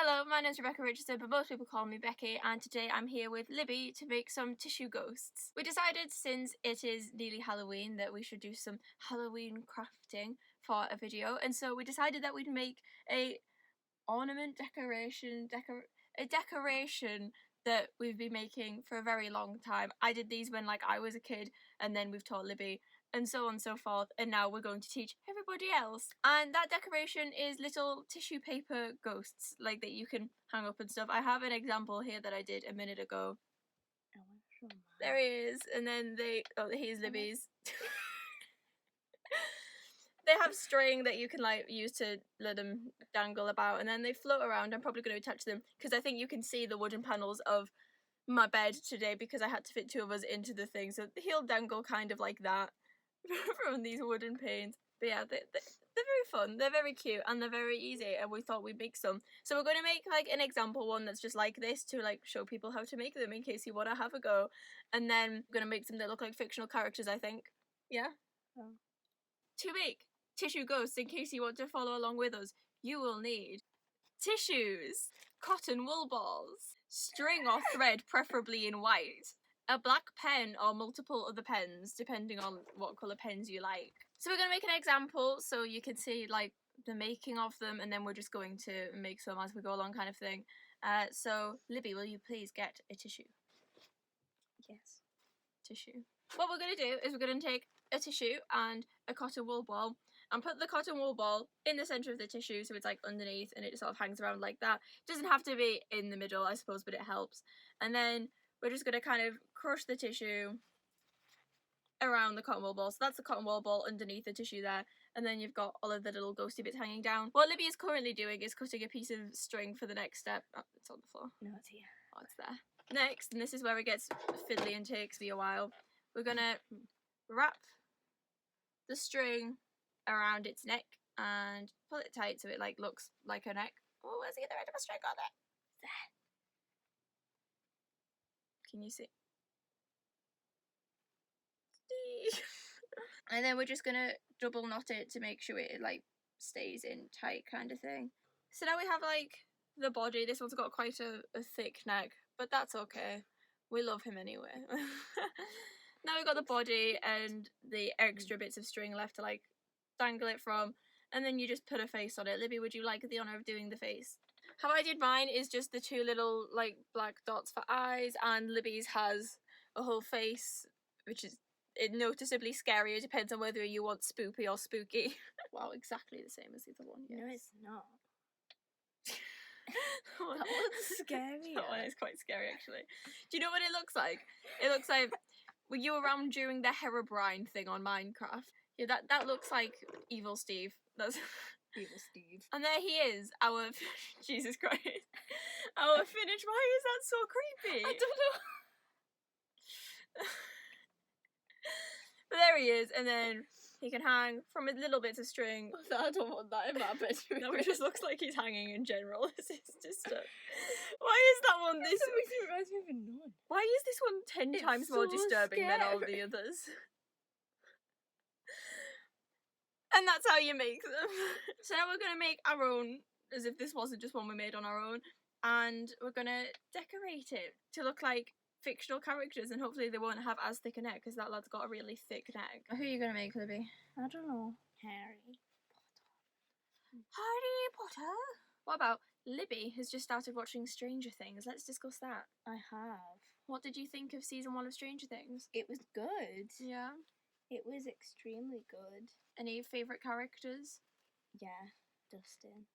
Hello, my name's Rebecca Richardson, but most people call me Becky, and today I'm here with Libby to make some tissue ghosts. We decided, since it is nearly Halloween, that we should do some Halloween crafting for a video, and so we decided that we'd make a ornament decoration that we've been making for a very long time. I did these when I was a kid, and then we've taught Libby, and so on and so forth, and now we're going to teach everybody else. And that decoration is little tissue paper ghosts that you can hang up and stuff. I have an example here that I did a minute ago. There he is, and then here's Libby's. They have string that you can use to let them dangle about, and then they float around. I'm probably going to attach them because I think you can see the wooden panels of my bed today because I had to fit two of us into the thing, so he'll dangle kind of like that from these wooden panes. But yeah, they're very fun, they're very cute, and they're very easy, and we thought we'd make some. So we're going to make an example one that's just like this to show people how to make them in case you want to have a go. And then we're going to make some that look like fictional characters, I think. Yeah? Oh. To make tissue ghosts, in case you want to follow along with us, you will need tissues, cotton wool balls, string or thread, preferably in white, a black pen or multiple other pens, depending on what colour pens you like. So we're going to make an example so you can see the making of them, and then we're just going to make some as we go along, kind of thing. So Libby, will you please get a tissue? Yes. Tissue. What we're going to do is we're going to take a tissue and a cotton wool ball and put the cotton wool ball in the centre of the tissue, so it's underneath and it sort of hangs around like that. It doesn't have to be in the middle, I suppose, but it helps. And then we're just going to kind of crush the tissue around the cotton wool ball. So that's the cotton wool ball underneath the tissue there, and then you've got all of the little ghosty bits hanging down. What Libby is currently doing is cutting a piece of string for the next step. Oh, it's on the floor. No, it's here. Oh, it's there. Next, and this is where it gets fiddly and takes me a while, we're going to wrap the string around its neck and pull it tight so it looks like a neck. Oh, where's the other end of a string on it? There. Can you see? And then we're just gonna double knot it to make sure it stays in tight, kind of thing. So now we have the body. This one's got quite a thick neck, but that's okay. We love him anyway. Now we've got the body and the extra bits of string left to dangle it from, and then you just put a face on it. Libby, would you like the honour of doing the face? How I did mine is just the two little black dots for eyes, and Libby's has a whole face, which is noticeably scarier. It depends on whether you want spoopy or spooky. Wow, exactly the same as the other one. Yes. No, it's not. That one's scary. That one is quite scary, actually. Do you know what it looks like? It looks like, were you around during the Herobrine thing on Minecraft? Yeah, that looks like Evil Steve. That's Evil Steve. And there he is, our Jesus Christ. Our finished. Why is that so creepy? I don't know. But there he is, and then he can hang from his little bits of string. I don't want that in my bedroom. No, it just looks like he's hanging in general. This is just why is that one this? It reminds me of a nun. Why is this one 10 times more disturbing than all the others? And that's how you make them. So now we're going to make our own, as if this wasn't just one we made on our own, and we're going to decorate it to look like fictional characters, and hopefully they won't have as thick a neck, because that lad's got a really thick neck. Who are you going to make, Libby? I don't know. Harry Potter. Harry Potter? What about Libby has just started watching Stranger Things. Let's discuss that. I have. What did you think of season 1 of Stranger Things? It was good. Yeah. It was extremely good. Any favourite characters? Yeah, Dustin.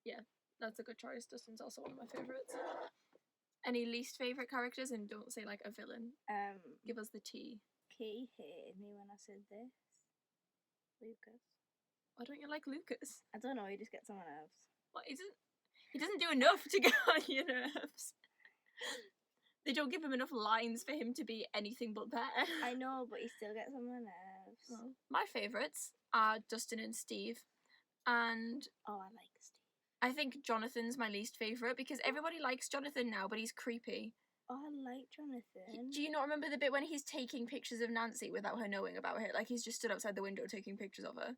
Yeah, that's a good choice. Dustin's also one of my favourites. Any least favourite characters? And don't say a villain. Give us the tea. Kay hated me when I said this. Lucas. Why don't you like Lucas? I don't know, he just gets on my nerves. What, he doesn't do enough to get on your nerves. They don't give him enough lines for him to be anything but there. I know, but he still gets on my nerves. Well, my favourites are Dustin and Steve. And oh, I like Steve. I think Jonathan's my least favourite because everybody likes Jonathan now, but he's creepy. Oh, I like Jonathan. Do you not remember the bit when he's taking pictures of Nancy without her knowing about it? He's just stood outside the window taking pictures of her.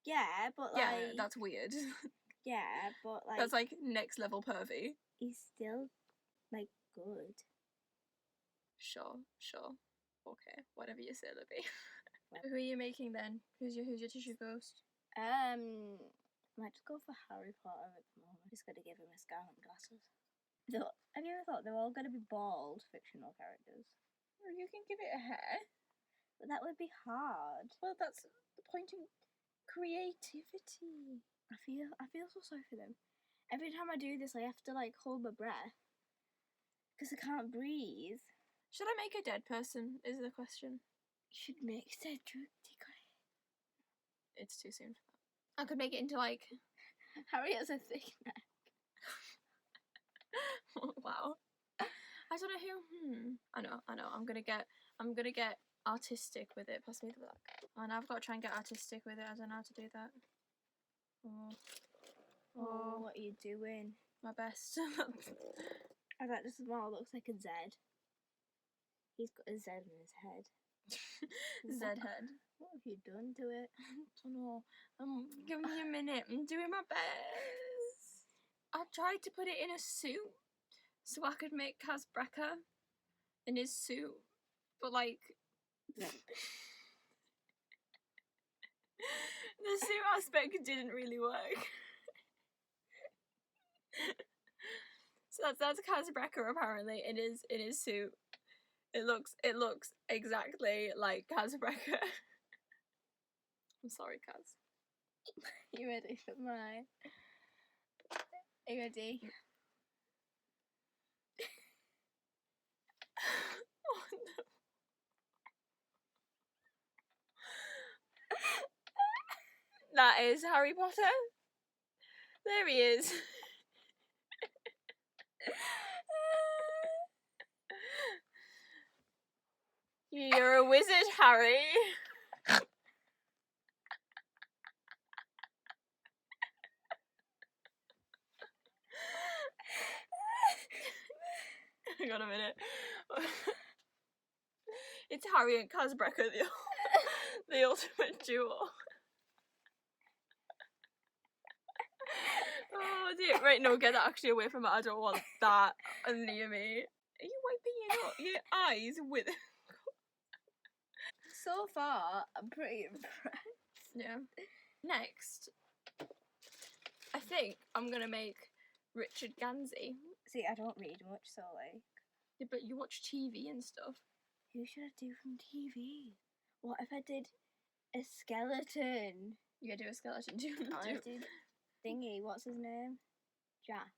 Yeah, but yeah, that's weird. Yeah, but like That's like next level pervy. he's still like good. Sure. Okay, whatever you say, Libby. Who are you making then? Who's your tissue ghost? I might just go for Harry Potter at the moment. Just gotta give him his scarlet glasses. Have you ever thought they're all gonna be bald fictional characters? Well, you can give it a hair. But that would be hard. Well, that's the point in creativity. I feel so sorry for them. Every time I do this, I have to like hold my breath because I can't breathe. Should I make a dead person? Is the question. You should make Cedric Diggory. It's too soon for that. I could make it into like Harry has a thick neck. Wow. I don't know who. I know. I'm gonna get artistic with it. Pass me the black. And I've got to try and get artistic with it. I don't know how to do that. Oh, what are you doing? My best. I bet this smile looks like a Z. He's got a Z in his head. Z head. What have you done to it? I don't know. Give me a minute. I'm doing my best. I tried to put it in a suit so I could make Kaz Brecker in his suit, but like the suit aspect didn't really work. So that's Kaz Brecker apparently in his suit. It looks exactly like Kaz Brecker. I'm sorry, Kaz. You ready for mine? Are you ready? Oh no. That is Harry Potter. There he is. You're a wizard, Harry. Hang on a minute. It's Harry and Kaz Brecker, the ultimate duo. Oh dear. Right, no, get that actually away from it. I don't want that near me. Are you wiping your eyes with... So far, I'm pretty impressed. Yeah. Next, I think I'm gonna make Richard Gansey. See, I don't read much, so like... Yeah, but you watch TV and stuff. Who should I do from TV? What if I did a skeleton? You gotta do a skeleton too. I did thingy, what's his name? Jack.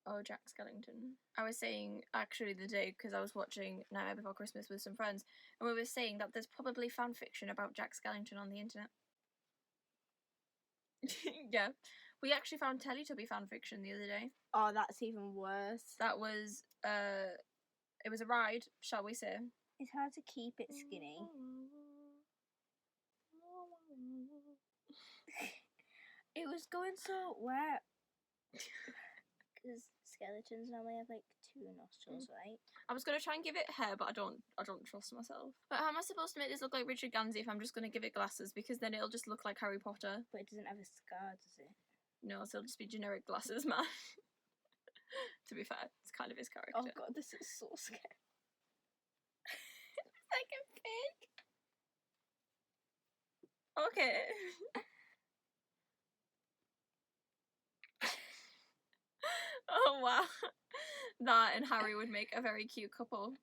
Oh, Jack Skellington. I was saying actually the day because I was watching Nightmare Before Christmas with some friends, and we were saying that there's probably fan fiction about Jack Skellington on the internet. Yeah, we actually found Teletubby fan fiction the other day. Oh, that's even worse. That was it was a ride, shall we say? It's hard to keep it skinny. It was going so wet. Because skeletons normally have like 2 nostrils, right? I was gonna try and give it hair, but I don't trust myself. But how am I supposed to make this look like Richard Gansey if I'm just gonna give it glasses? Because then it'll just look like Harry Potter. But it doesn't have a scar, does it? No, so it'll just be generic glasses, man. To be fair, it's kind of his character. Oh god, this is so scary. It's like a pig. Okay. Oh wow. That and Harry would make a very cute couple.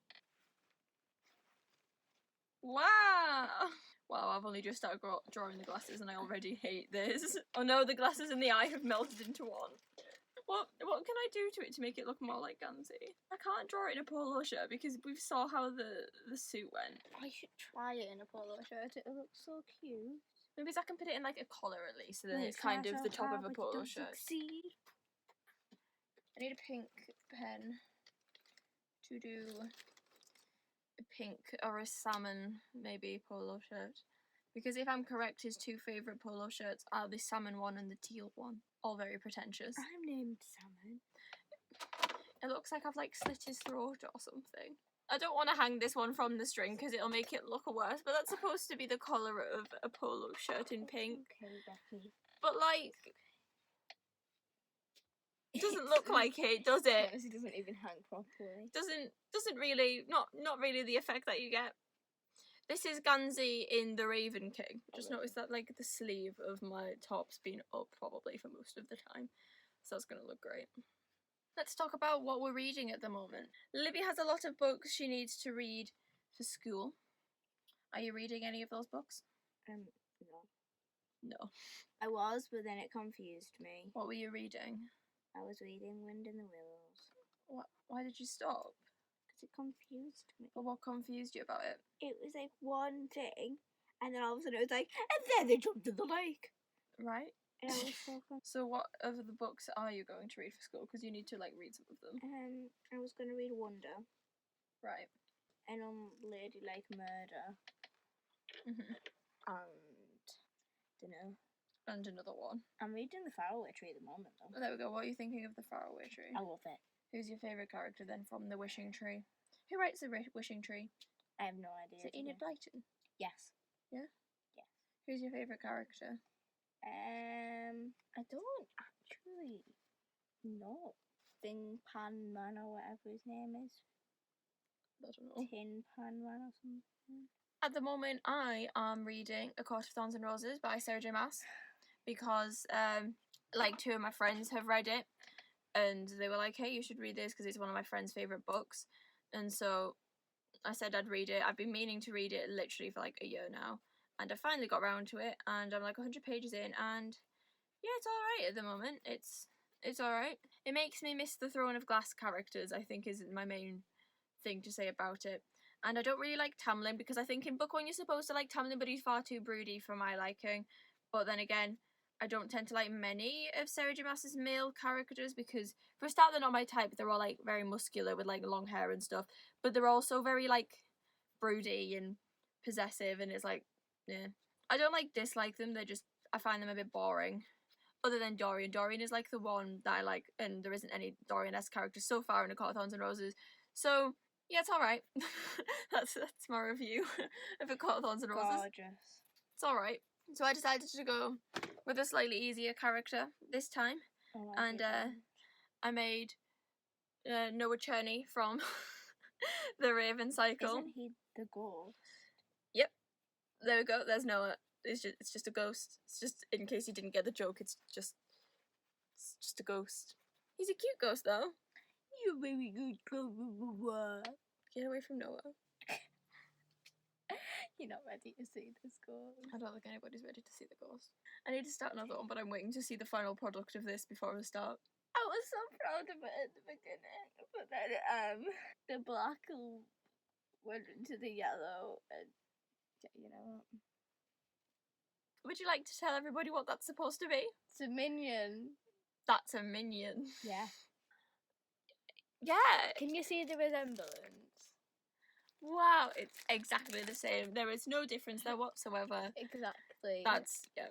Wow. Wow, I've only just started drawing the glasses and I already hate this. Oh no, the glasses and the eye have melted into one. What can I do to it to make it look more like Gansey? I can't draw it in a polo shirt because we saw how the suit went. I should try it in a polo shirt, it looks so cute. Maybe I can put it in like a collar at least, so then Wait, it's kind of the top hard, of a but polo don't shirt. succeed. I need a pink pen to do a pink or a salmon maybe polo shirt. Because if I'm correct, his 2 favourite polo shirts are the salmon one and the teal one. All very pretentious. I'm named Salmon. It looks like I've like slit his throat or something. I don't want to hang this one from the string because it'll make it look worse, but that's supposed to be the colour of a polo shirt in pink. Okay, Becky. But like, Doesn't look like it, does it? Honestly, doesn't even hang properly. Doesn't really, not really the effect that you get. This is Gansey in The Raven King. Just notice that like the sleeve of my top's been up probably for most of the time. So it's gonna look great. Let's talk about what we're reading at the moment. Libby has a lot of books she needs to read for school. Are you reading any of those books? No. No. I was, but then it confused me. What were you reading? I was reading Wind in the Willows. Why did you stop? Because it confused me. But what confused you about it? It was like one thing, and then all of a sudden it was like, and then they jumped in the lake. Right. And I was so confused. So what other the books are you going to read for school? Because you need to like read some of them. I was going to read Wonder. Right. And Ladylike Murder. Mm-hmm. And dunno. And another one. I'm reading The Faraway Tree at the moment, though. Oh, there we go. What are you thinking of The Faraway Tree? I love it. Who's your favourite character then from The Wishing Tree? Who writes The Wishing Tree? I have no idea. Is it Enid Blyton? Yes. Yeah? Yes. Who's your favourite character? I don't actually know. Thing Pan Man or whatever his name is. I don't know. Tin Pan Man or something. At the moment, I am reading A Court of Thorns and Roses by Sarah J Maas because, like, 2 of my friends have read it, and they were like, "Hey, you should read this because it's one of my friend's favourite books." And so I said I'd read it. I've been meaning to read it literally for like a year now, and I finally got round to it. And I'm like 100 pages in, and yeah, it's all right at the moment. It's all right. It makes me miss the Throne of Glass characters, I think, is my main thing to say about it. And I don't really like Tamlin because I think in book 1 you're supposed to like Tamlin, but he's far too broody for my liking. But then again, I don't tend to like many of Sarah J Maas's male characters because, for a start, they're not my type. They're all like very muscular with like long hair and stuff, but they're also very like broody and possessive, and it's like, yeah, I don't like dislike them. I find them a bit boring. Other than Dorian. Dorian is like the one that I like, and there isn't any Dorian-esque characters so far in A Court of Thorns and Roses. So yeah, it's all right. that's my review of A Court of Thorns and Roses. Gorgeous. It's all right. So I decided to go with a slightly easier character this time, and I made Noah Cherney from The Raven Cycle. Isn't he the ghost? Yep. There we go. There's Noah. It's just a ghost. It's just in case you didn't get the joke. It's just a ghost. He's a cute ghost though. You're very good. Get away from Noah. You're not ready to see this ghost. I don't think anybody's ready to see the ghost. I need to start another one, but I'm waiting to see the final product of this before I start. I was so proud of it at the beginning, but then the black went into the yellow, and you know what? Would you like to tell everybody what that's supposed to be? It's a minion. That's a minion. Yeah. Yeah. Can you see the resemblance? Wow, it's exactly the same. There is no difference there whatsoever. Exactly. That's, yeah.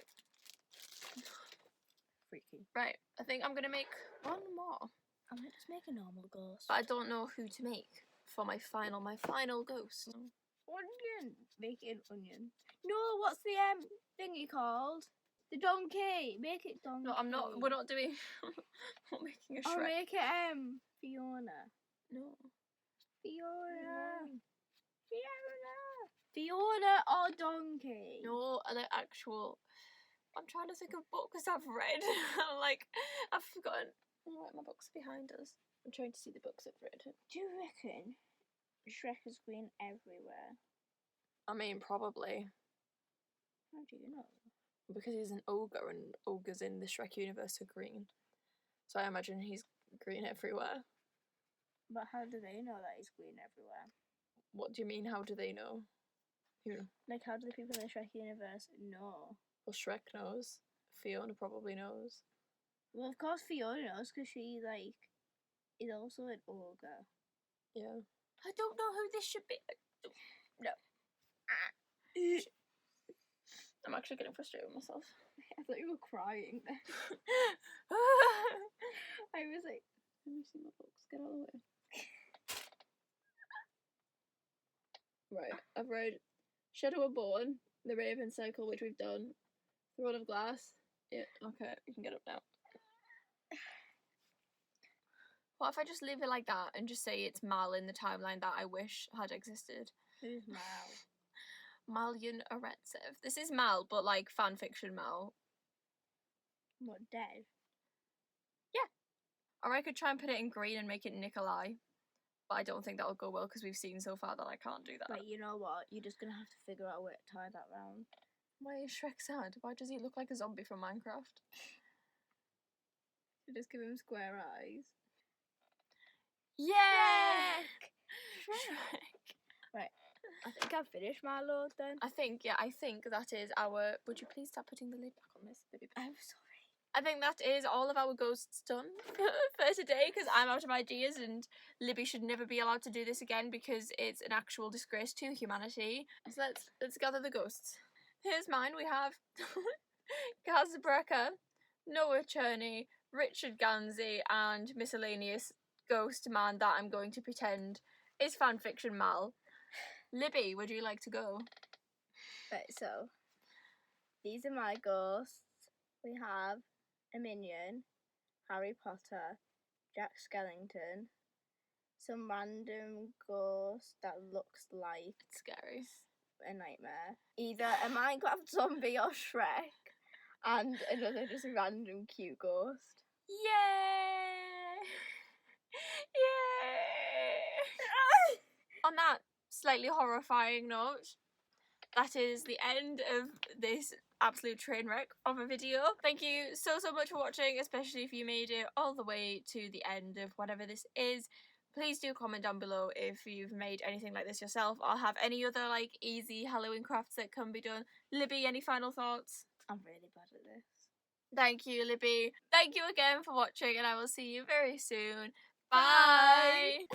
Freaky. Right, I think I'm gonna make one more. I might just make a normal ghost. But I don't know who to make for my final ghost. Onion. Make it an onion. No, what's the thingy called? The donkey. Make it donkey. No, I'm not. We're not doing. I'm not making a Shrek. Or make it Fiona. No. Fiona. Fiona or donkey. No, the actual. I'm trying to think of books I've read. I'm like, I've forgotten. Right, my books behind us. I'm trying to see the books I've read. Do you reckon Shrek is green everywhere? I mean, probably. How do you know? Because he's an ogre, and ogres in the Shrek universe are green. So I imagine he's green everywhere. But how do they know that he's green everywhere? What do you mean, how do they know? Who? Like, how do the people in the Shrek universe know? Well, Shrek knows. Fiona probably knows. Well, of course Fiona knows, because she, like, is also an ogre. Yeah. I don't know who this should be. No. I'm actually getting frustrated with myself. I thought you were crying then. I was like, let me see my books. Get out of the way. Right, I've read Shadow of Born, The Raven Cycle, which we've done. Throne of Glass. Yeah, okay, you can get up now. What if I just leave it like that and just say it's Mal in the timeline that I wish had existed? Who's Mal? Malyan Aretsev. This is Mal, but like fanfiction Mal. What, dead? Or I could try and put it in green and make it Nikolai. But I don't think that'll go well because we've seen so far that I can't do that. But you know what? You're just gonna have to figure out a way to tie that round. Why is Shrek sad? Why does he look like a zombie from Minecraft? You just give him square eyes. Yeah! Shrek! Right. I think I've finished my load then. I think that is our... Would you please stop putting the lid back on this, baby? I'm sorry. I think that is all of our ghosts done for today because I'm out of ideas and Libby should never be allowed to do this again because it's an actual disgrace to humanity. So let's gather the ghosts. Here's mine. We have Gaz Brecker, Noah Cherney, Richard Gansey, and miscellaneous ghost man that I'm going to pretend is fanfiction Mal. Libby, would you like to go? Right, so these are my ghosts. We have a minion, Harry Potter, Jack Skellington, some random ghost that looks like It's scary. a nightmare, either a Minecraft zombie or Shrek, and another just random cute ghost. Yay! Yay! On that slightly horrifying note, that is the end of this absolute train wreck of a video. Thank you so much for watching, especially if you made it all the way to the end of whatever this is. Please do comment down below if you've made anything like this yourself or have any other like easy Halloween crafts that can be done. Libby, any final thoughts? I'm really bad at this. Thank you, Libby. Thank you again for watching and I will see you very soon. Bye!